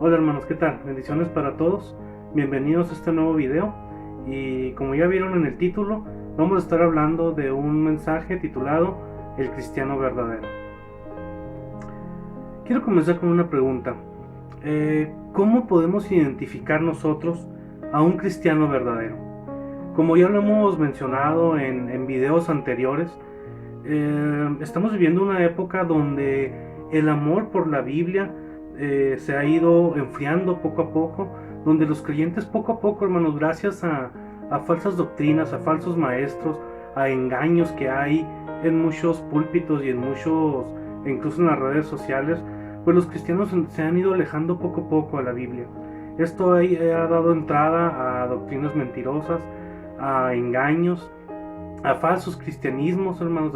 Hola hermanos, ¿qué tal? Bendiciones para todos. Bienvenidos a este nuevo video. Y como ya vieron en el título, vamos a estar hablando de un mensaje titulado El cristiano verdadero. Quiero comenzar con una pregunta. ¿Cómo podemos identificar nosotros a un cristiano verdadero? Como ya lo hemos mencionado en videos anteriores, estamos viviendo una época donde el amor por la Biblia se ha ido enfriando poco a poco, donde los creyentes poco a poco, hermanos, gracias a falsas doctrinas, a falsos maestros, a engaños que hay en muchos púlpitos y incluso en las redes sociales, pues los cristianos se han ido alejando poco a poco a la Biblia. Esto ha dado entrada a doctrinas mentirosas, a engaños, a falsos cristianismos, hermanos,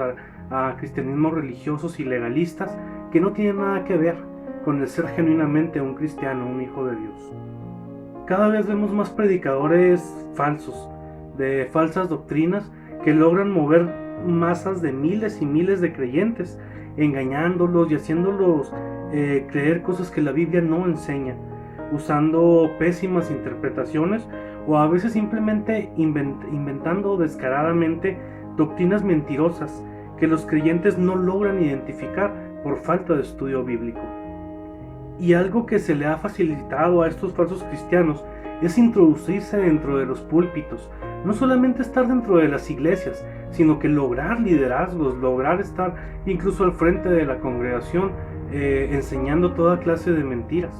a cristianismos religiosos y legalistas que no tienen nada que ver con el ser genuinamente un cristiano, un hijo de Dios. Cada vez vemos más predicadores falsos, de falsas doctrinas, que logran mover masas de miles y miles de creyentes, engañándolos y haciéndolos creer cosas que la Biblia no enseña, usando pésimas interpretaciones o a veces simplemente inventando descaradamente doctrinas mentirosas que los creyentes no logran identificar por falta de estudio bíblico. Y algo que se le ha facilitado a estos falsos cristianos es introducirse dentro de los púlpitos, no solamente estar dentro de las iglesias, sino que lograr liderazgos, lograr estar incluso al frente de la congregación enseñando toda clase de mentiras.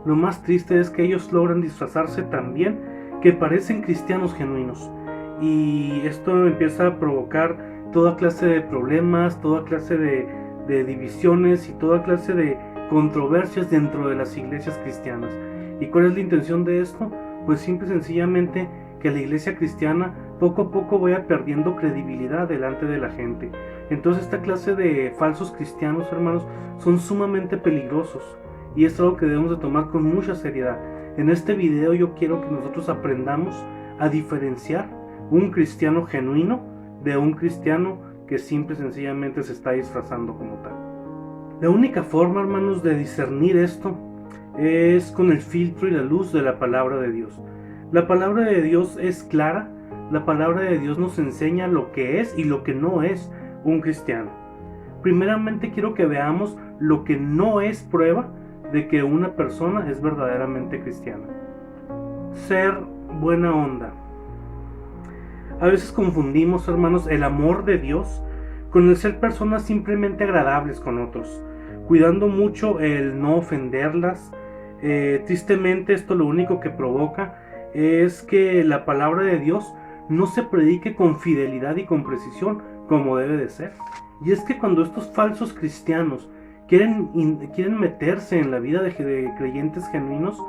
Lo más triste es que ellos logran disfrazarse tan bien que parecen cristianos genuinos, y esto empieza a provocar toda clase de problemas, toda clase de divisiones y toda clase de controversias dentro de las iglesias cristianas. ¿Y cuál es la intención de esto? Pues simple y sencillamente que la iglesia cristiana poco a poco vaya perdiendo credibilidad delante de la gente. Entonces esta clase de falsos cristianos, hermanos, son sumamente peligrosos, y es algo que debemos de tomar con mucha seriedad. En este video yo quiero que nosotros aprendamos a diferenciar un cristiano genuino de un cristiano que simple y sencillamente se está disfrazando como tal. La única forma, hermanos, de discernir esto es con el filtro y la luz de la palabra de Dios. La palabra de Dios es clara. La palabra de Dios nos enseña lo que es y lo que no es un cristiano. Primeramente quiero que veamos lo que no es prueba de que una persona es verdaderamente cristiana. Ser buena onda. A veces confundimos, hermanos, el amor de Dios con el ser personas simplemente agradables con otros, cuidando mucho el no ofenderlas. Tristemente esto lo único que provoca es que la palabra de Dios no se predique con fidelidad y con precisión como debe de ser. Y es que cuando estos falsos cristianos quieren meterse en la vida de creyentes genuinos,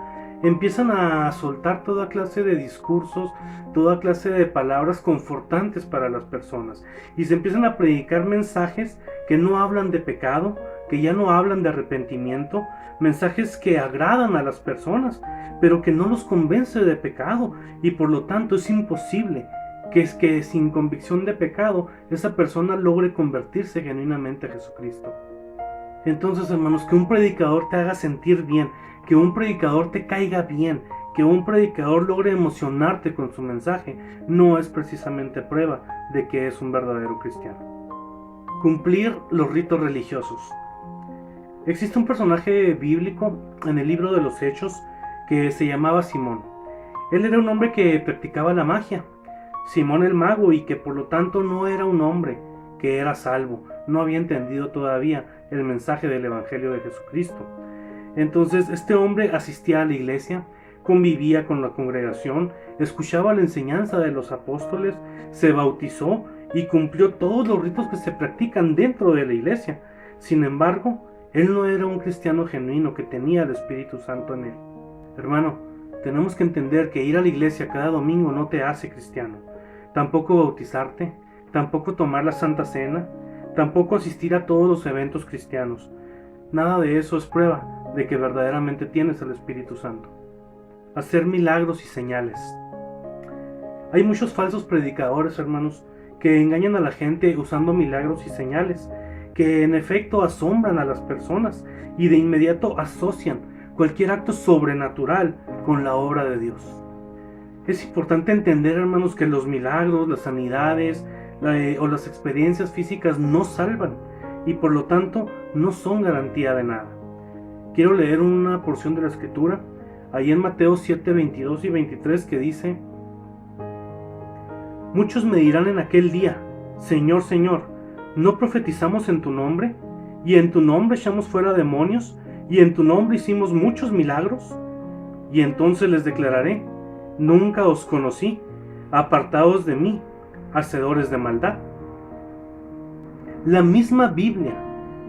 empiezan a soltar toda clase de discursos, toda clase de palabras confortantes para las personas, y se empiezan a predicar mensajes que no hablan de pecado, que ya no hablan de arrepentimiento, mensajes que agradan a las personas, pero que no los convence de pecado, y por lo tanto es imposible que sin convicción de pecado esa persona logre convertirse genuinamente a Jesucristo. Entonces, hermanos, que un predicador te haga sentir bien, que un predicador te caiga bien, que un predicador logre emocionarte con su mensaje, no es precisamente prueba de que es un verdadero cristiano. Cumplir los ritos religiosos. Existe un personaje bíblico en el libro de los Hechos que se llamaba Simón. Él era un hombre que practicaba la magia, Simón el mago, y que por lo tanto no era un hombre que era salvo, no había entendido todavía el mensaje del Evangelio de Jesucristo. Entonces este hombre asistía a la iglesia, convivía con la congregación, escuchaba la enseñanza de los apóstoles, se bautizó y cumplió todos los ritos que se practican dentro de la iglesia. Sin embargo, él no era un cristiano genuino que tenía el Espíritu Santo en él. Hermano, tenemos que entender que ir a la iglesia cada domingo no te hace cristiano. Tampoco bautizarte, tampoco tomar la Santa Cena, tampoco asistir a todos los eventos cristianos. Nada de eso es prueba de que verdaderamente tienes el Espíritu Santo. Hacer milagros y señales. Hay muchos falsos predicadores, hermanos, que engañan a la gente usando milagros y señales, que en efecto asombran a las personas y de inmediato asocian cualquier acto sobrenatural con la obra de Dios. Es importante entender, hermanos, que los milagros, las sanidades o las experiencias físicas no salvan y por lo tanto no son garantía de nada. Quiero leer una porción de la Escritura, ahí en Mateo 7, 22 y 23, que dice: muchos me dirán en aquel día: Señor, Señor, ¿no profetizamos en tu nombre? ¿Y en tu nombre echamos fuera demonios? ¿Y en tu nombre hicimos muchos milagros? Y entonces les declararé: nunca os conocí, apartaos de mí, hacedores de maldad. La misma Biblia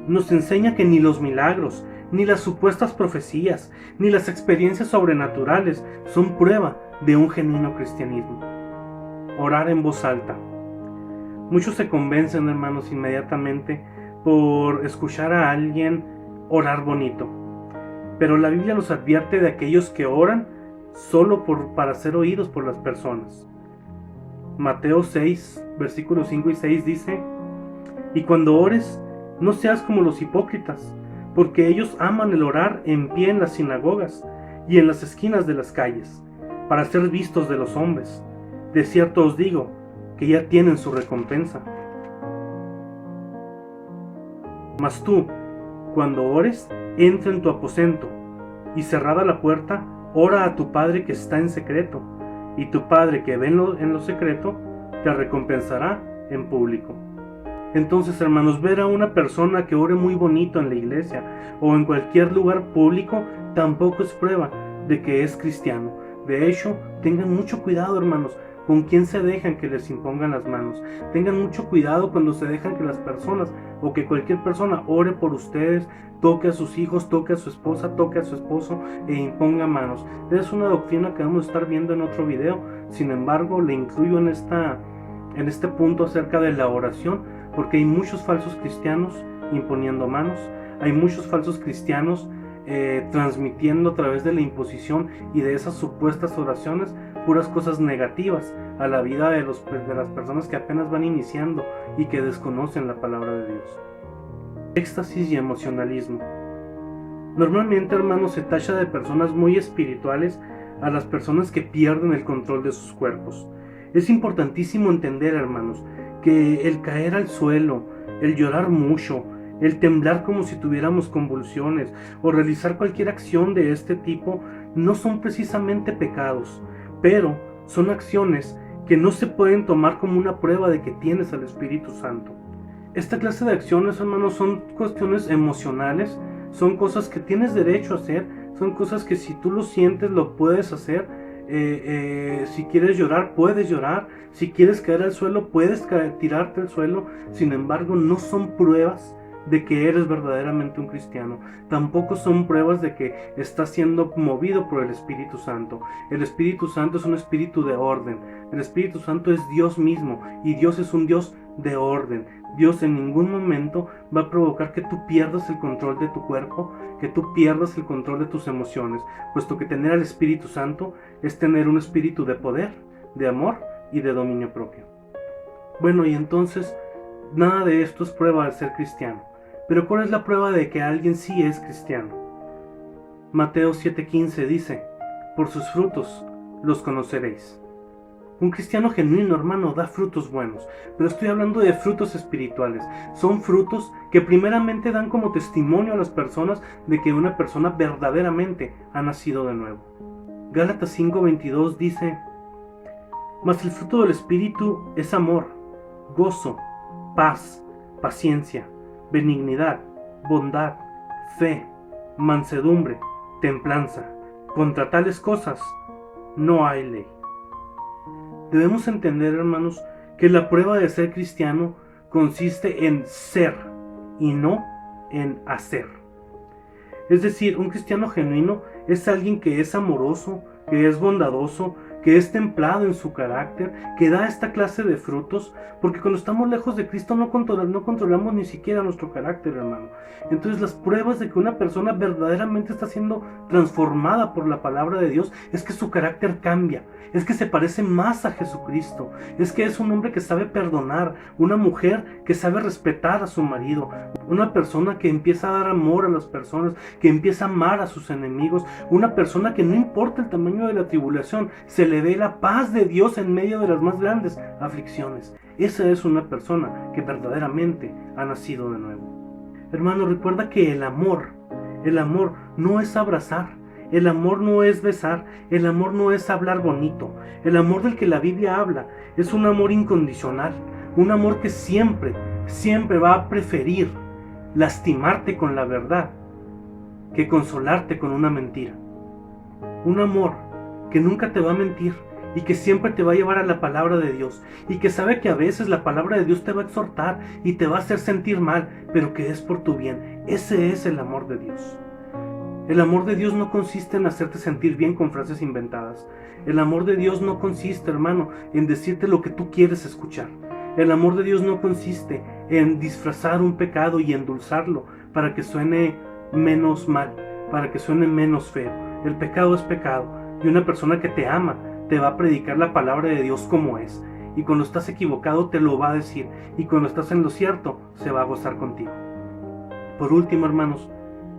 nos enseña que ni los milagros, ni las supuestas profecías, ni las experiencias sobrenaturales son prueba de un genuino cristianismo. Orar en voz alta. Muchos se convencen, hermanos, inmediatamente por escuchar a alguien orar bonito. Pero la Biblia nos advierte de aquellos que oran solo para ser oídos por las personas. Mateo 6, versículos 5 y 6 dice: y cuando ores, no seas como los hipócritas, porque ellos aman el orar en pie en las sinagogas y en las esquinas de las calles, para ser vistos de los hombres. De cierto os digo, que ya tienen su recompensa. Mas tú, cuando ores, entra en tu aposento, y cerrada la puerta, ora a tu Padre que está en secreto, y tu Padre que ve en lo secreto, te recompensará en público. Entonces, hermanos, ver a una persona que ore muy bonito en la iglesia o en cualquier lugar público tampoco es prueba de que es cristiano. De hecho, tengan mucho cuidado, hermanos, con quién se dejan que les impongan las manos. Tengan mucho cuidado cuando se dejan que las personas o que cualquier persona ore por ustedes, toque a sus hijos, toque a su esposa, toque a su esposo e imponga manos. Es una doctrina que vamos a estar viendo en otro video. Sin embargo, le incluyo en este punto acerca de la oración, porque hay muchos falsos cristianos imponiendo manos, hay muchos falsos cristianos transmitiendo a través de la imposición y de esas supuestas oraciones puras cosas negativas a la vida de las personas que apenas van iniciando y que desconocen la palabra de Dios. Éxtasis y emocionalismo. Normalmente, hermanos, se tacha de personas muy espirituales a las personas que pierden el control de sus cuerpos. Es importantísimo entender, hermanos, que el caer al suelo, el llorar mucho, el temblar como si tuviéramos convulsiones o realizar cualquier acción de este tipo no son precisamente pecados, pero son acciones que no se pueden tomar como una prueba de que tienes al Espíritu Santo. Esta clase de acciones, hermanos, son cuestiones emocionales, son cosas que tienes derecho a hacer, son cosas que si tú lo sientes lo puedes hacer. Si quieres llorar, puedes llorar. Si quieres caer al suelo, puedes tirarte al suelo. Sin embargo, no son pruebas de que eres verdaderamente un cristiano. Tampoco son pruebas de que estás siendo movido por el Espíritu Santo. El Espíritu Santo es un espíritu de orden. El Espíritu Santo es Dios mismo y Dios es un Dios de orden. Dios en ningún momento va a provocar que tú pierdas el control de tu cuerpo, que tú pierdas el control de tus emociones, puesto que tener al Espíritu Santo es tener un espíritu de poder, de amor y de dominio propio. Bueno, y entonces nada de esto es prueba de ser cristiano. Pero ¿cuál es la prueba de que alguien sí es cristiano? Mateo 7:15 dice: por sus frutos los conoceréis. Un cristiano genuino, hermano, da frutos buenos, pero estoy hablando de frutos espirituales. Son frutos que primeramente dan como testimonio a las personas de que una persona verdaderamente ha nacido de nuevo. Gálatas 5:22 dice: mas el fruto del Espíritu es amor, gozo, paz, paciencia, benignidad, bondad, fe, mansedumbre, templanza. Contra tales cosas no hay ley. Debemos entender, hermanos, que la prueba de ser cristiano consiste en ser y no en hacer. Es decir, un cristiano genuino es alguien que es amoroso, que es bondadoso, que es templado en su carácter, que da esta clase de frutos, porque cuando estamos lejos de Cristo no controlamos ni siquiera nuestro carácter, hermano. Entonces las pruebas de que una persona verdaderamente está siendo transformada por la palabra de Dios es que su carácter cambia, es que se parece más a Jesucristo, es que es un hombre que sabe perdonar, una mujer que sabe respetar a su marido, una persona que empieza a dar amor a las personas, que empieza a amar a sus enemigos, una persona que no importa el tamaño de la tribulación, se le ve la paz de Dios en medio de las más grandes aflicciones. Esa es una persona que verdaderamente ha nacido de nuevo. Hermano, recuerda que el amor no es abrazar, el amor no es besar, el amor no es hablar bonito. El amor del que la Biblia habla es un amor incondicional, un amor que siempre va a preferir lastimarte con la verdad que consolarte con una mentira. Un amor que nunca te va a mentir y que siempre te va a llevar a la palabra de Dios y que sabe que a veces la palabra de Dios te va a exhortar y te va a hacer sentir mal, pero que es por tu bien. Ese es el amor de Dios. El amor de Dios no consiste en hacerte sentir bien con frases inventadas. El amor de Dios no consiste, hermano, en decirte lo que tú quieres escuchar. El amor de Dios no consiste en disfrazar un pecado y endulzarlo para que suene menos mal, para que suene menos feo. El pecado es pecado y una persona que te ama te va a predicar la palabra de Dios como es. Y cuando estás equivocado te lo va a decir, y cuando estás en lo cierto se va a gozar contigo. Por último, hermanos,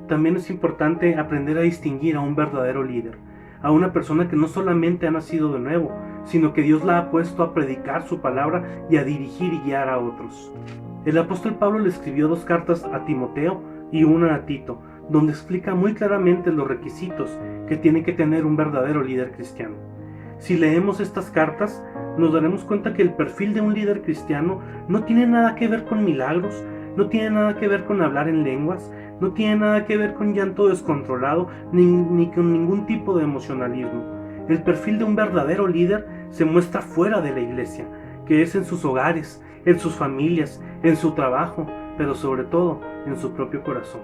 también es importante aprender a distinguir a un verdadero líder, a una persona que no solamente ha nacido de nuevo, sino que Dios la ha puesto a predicar su palabra y a dirigir y guiar a otros. El apóstol Pablo le escribió 2 cartas a Timoteo y una a Tito, donde explica muy claramente los requisitos que tiene que tener un verdadero líder cristiano. Si leemos estas cartas, nos daremos cuenta que el perfil de un líder cristiano no tiene nada que ver con milagros, no tiene nada que ver con hablar en lenguas, no tiene nada que ver con llanto descontrolado, ni con ningún tipo de emocionalismo. El perfil de un verdadero líder se muestra fuera de la iglesia, que es en sus hogares, en sus familias, en su trabajo, pero sobre todo en su propio corazón.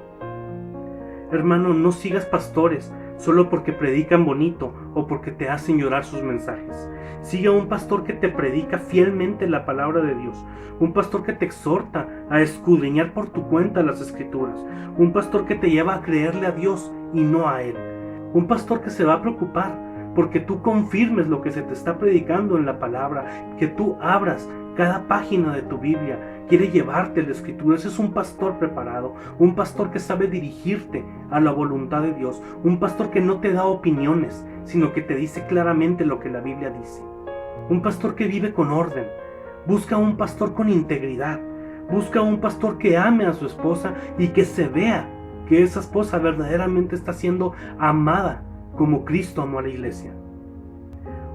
Hermano, no sigas pastores solo porque predican bonito o porque te hacen llorar sus mensajes. Sigue a un pastor que te predica fielmente la palabra de Dios, un pastor que te exhorta a escudriñar por tu cuenta las escrituras, un pastor que te lleva a creerle a Dios y no a él, un pastor que se va a preocupar porque tú confirmes lo que se te está predicando en la palabra, que tú abras cada página de tu Biblia, quiere llevarte la escritura. Ese es un pastor preparado, un pastor que sabe dirigirte a la voluntad de Dios, un pastor que no te da opiniones, sino que te dice claramente lo que la Biblia dice. Un pastor que vive con orden. Busca un pastor con integridad, busca un pastor que ame a su esposa y que se vea que esa esposa verdaderamente está siendo amada como Cristo amó a la iglesia.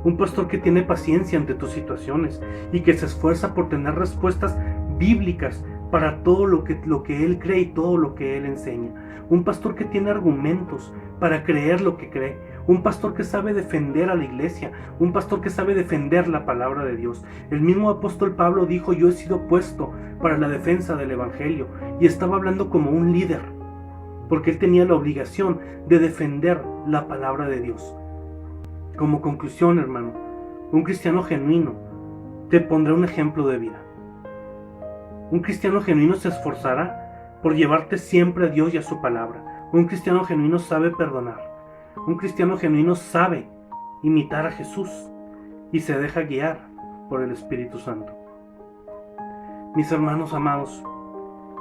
Un pastor que tiene paciencia ante tus situaciones y que se esfuerza por tener respuestas bíblicas para todo lo que él cree y todo lo que él enseña. Un pastor que tiene argumentos para creer lo que cree. Un pastor que sabe defender a la iglesia. Un pastor que sabe defender la palabra de Dios. El mismo apóstol Pablo dijo: yo he sido puesto para la defensa del evangelio, y estaba hablando como un líder, porque él tenía la obligación de defender la palabra de Dios. Como conclusión, hermano, un cristiano genuino te pondrá un ejemplo de vida. Un cristiano genuino se esforzará por llevarte siempre a Dios y a su palabra. Un cristiano genuino sabe perdonar. Un cristiano genuino sabe imitar a Jesús y se deja guiar por el Espíritu Santo. Mis hermanos amados,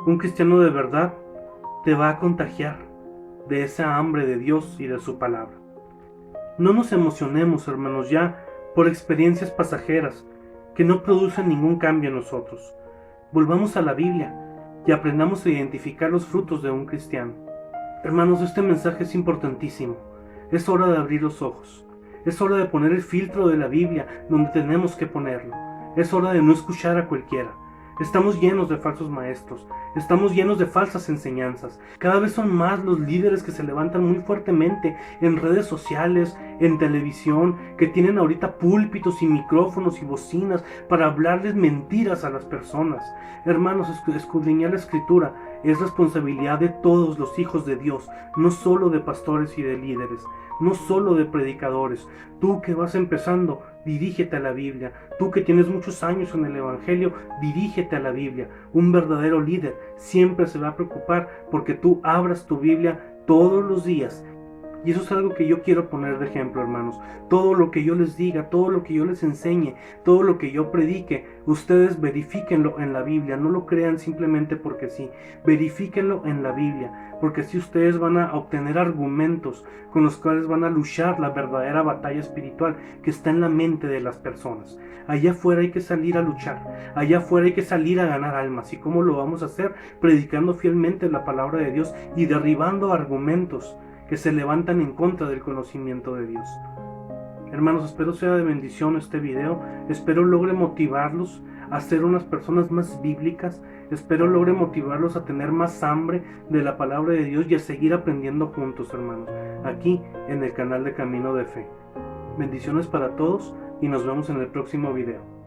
un cristiano de verdad te va a contagiar de esa hambre de Dios y de su palabra. No nos emocionemos, hermanos, ya por experiencias pasajeras que no producen ningún cambio en nosotros. Volvamos a la Biblia y aprendamos a identificar los frutos de un cristiano. Hermanos, este mensaje es importantísimo. Es hora de abrir los ojos. Es hora de poner el filtro de la Biblia donde tenemos que ponerlo. Es hora de no escuchar a cualquiera. Estamos llenos de falsos maestros, estamos llenos de falsas enseñanzas. Cada vez son más los líderes que se levantan muy fuertemente en redes sociales, en televisión, que tienen ahorita púlpitos y micrófonos y bocinas para hablarles mentiras a las personas. Hermanos, escudriñar la Escritura Es responsabilidad de todos los hijos de Dios, no solo de pastores y de líderes, no solo de predicadores. Tú que vas empezando, dirígete a la Biblia. Tú que tienes muchos años en el Evangelio, dirígete a la Biblia. Un verdadero líder siempre se va a preocupar porque tú abras tu Biblia todos los días. Y eso es algo que yo quiero poner de ejemplo, hermanos. Todo lo que yo les diga, todo lo que yo les enseñe, todo lo que yo predique, ustedes verifíquenlo en la Biblia. No lo crean simplemente porque sí. Verifíquenlo en la Biblia, porque así ustedes van a obtener argumentos con los cuales van a luchar la verdadera batalla espiritual que está en la mente de las personas. Allá afuera hay que salir a luchar. Allá afuera hay que salir a ganar almas. ¿Y cómo lo vamos a hacer? Predicando fielmente la palabra de Dios y derribando argumentos que se levantan en contra del conocimiento de Dios. Hermanos, espero sea de bendición este video. Espero logre motivarlos a ser unas personas más bíblicas. Espero logre motivarlos a tener más hambre de la palabra de Dios y a seguir aprendiendo juntos, hermanos, aquí en el canal de Camino de Fe. Bendiciones para todos y nos vemos en el próximo video.